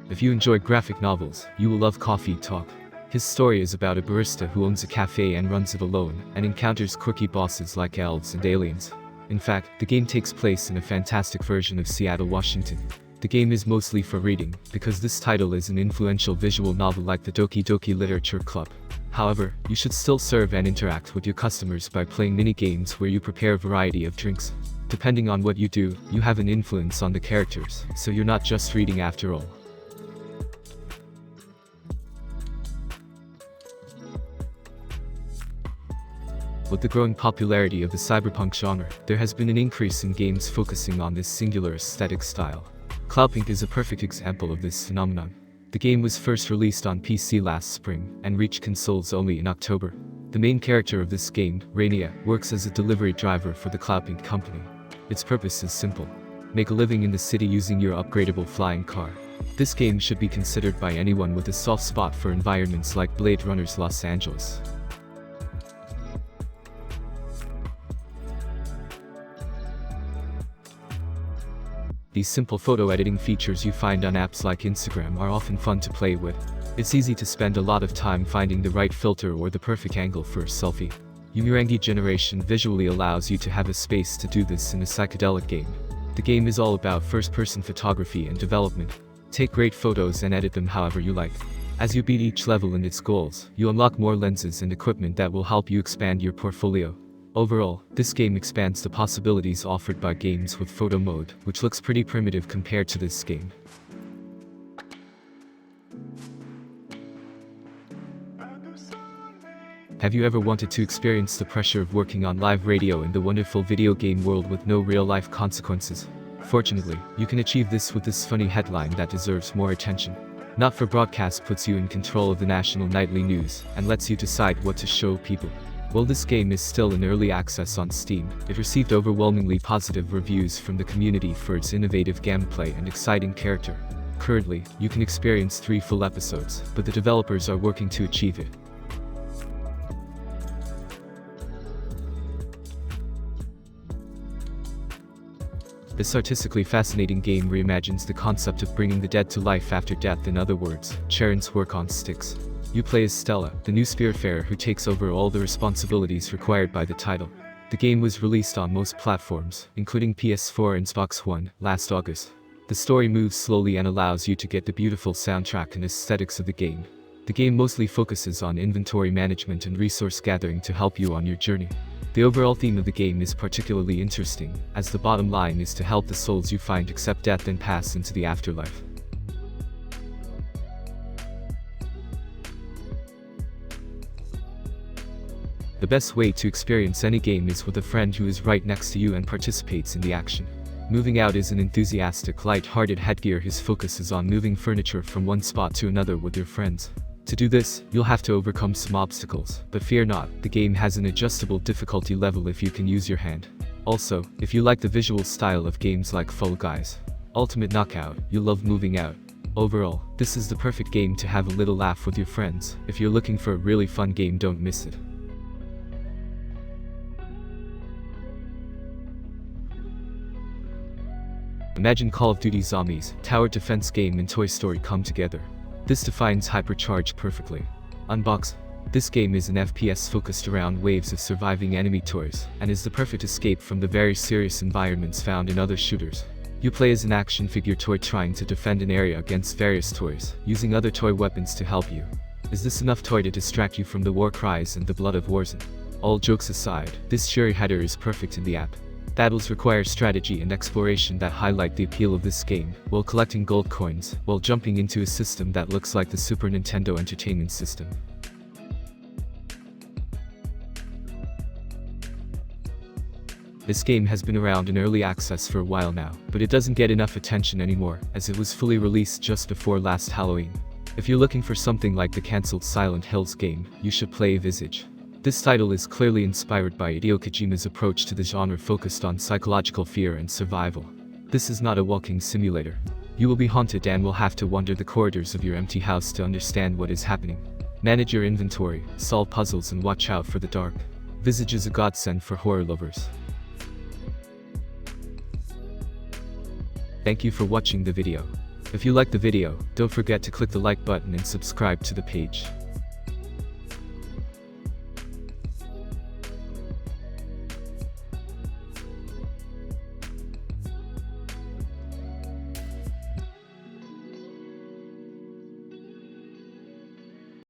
If you enjoy graphic novels, you will love Coffee Talk. His story is about a barista who owns a cafe and runs it alone, and encounters quirky bosses like elves and aliens. In fact, the game takes place in a fantastic version of Seattle, Washington. The game is mostly for reading, because this title is an influential visual novel like the Doki Doki Literature Club. However, you should still serve and interact with your customers by playing mini-games where you prepare a variety of drinks. Depending on what you do, you have an influence on the characters, so you're not just reading after all. With the growing popularity of the cyberpunk genre, there has been an increase in games focusing on this singular aesthetic style. Cloudpink is a perfect example of this phenomenon. The game was first released on PC last spring, and reached consoles only in October. The main character of this game, Rainia, works as a delivery driver for the Cloudpink company. Its purpose is simple: make a living in the city using your upgradable flying car. This game should be considered by anyone with a soft spot for environments like Blade Runner's Los Angeles. These simple photo editing features you find on apps like Instagram are often fun to play with. It's easy to spend a lot of time finding the right filter or the perfect angle for a selfie. Umurangi generation visually allows you to have a space to do this in a psychedelic game. The game is all about first-person photography and development. Take great photos and edit them however you like. As you beat each level and its goals, you unlock more lenses and equipment that will help you expand your portfolio. Overall, this game expands the possibilities offered by games with photo mode, which looks pretty primitive compared to this game. Have you ever wanted to experience the pressure of working on live radio in the wonderful video game world with no real-life consequences? Fortunately, you can achieve this with this funny headline that deserves more attention. Not for Broadcast puts you in control of the national nightly news, and lets you decide what to show people. While this game is still in early access on Steam, it received overwhelmingly positive reviews from the community for its innovative gameplay and exciting character. Currently, you can experience 3 full episodes, but the developers are working to achieve it. This artistically fascinating game reimagines the concept of bringing the dead to life after death. In other words, Charon's work on sticks. You play as Stella, the new Spiritfarer who takes over all the responsibilities required by the title. The game was released on most platforms, including PS4 and Xbox One, last August. The story moves slowly and allows you to get the beautiful soundtrack and aesthetics of the game. The game mostly focuses on inventory management and resource gathering to help you on your journey. The overall theme of the game is particularly interesting, as the bottom line is to help the souls you find accept death and pass into the afterlife. The best way to experience any game is with a friend who is right next to you and participates in the action. Moving out is an enthusiastic, light-hearted headgear whose focus is on moving furniture from one spot to another with your friends. To do this, you'll have to overcome some obstacles, but fear not, the game has an adjustable difficulty level if you can use your hand. Also, if you like the visual style of games like Fall Guys, Ultimate Knockout, you'll love Moving Out. Overall, this is the perfect game to have a little laugh with your friends. If you're looking for a really fun game, don't miss it. Imagine Call of Duty Zombies, tower defense game and Toy Story come together. This defines Hypercharge perfectly. Unbox. This game is an FPS focused around waves of surviving enemy toys, and is the perfect escape from the very serious environments found in other shooters. You play as an action figure toy trying to defend an area against various toys, using other toy weapons to help you. Is this enough toy to distract you from the war cries and the blood of Warzone? All jokes aside, this cheery header is perfect in the app. Battles require strategy and exploration that highlight the appeal of this game, while collecting gold coins, while jumping into a system that looks like the Super Nintendo Entertainment System. This game has been around in early access for a while now, but it doesn't get enough attention anymore, as it was fully released just before last Halloween. If you're looking for something like the cancelled Silent Hills game, you should play Visage. This title is clearly inspired by Hideo Kojima's approach to the genre, focused on psychological fear and survival. This is not a walking simulator. You will be haunted and will have to wander the corridors of your empty house to understand what is happening. Manage your inventory, solve puzzles and watch out for the dark. Visage is a godsend for horror lovers. Thank you for watching the video. If you liked the video, don't forget to click the like button and subscribe to the page.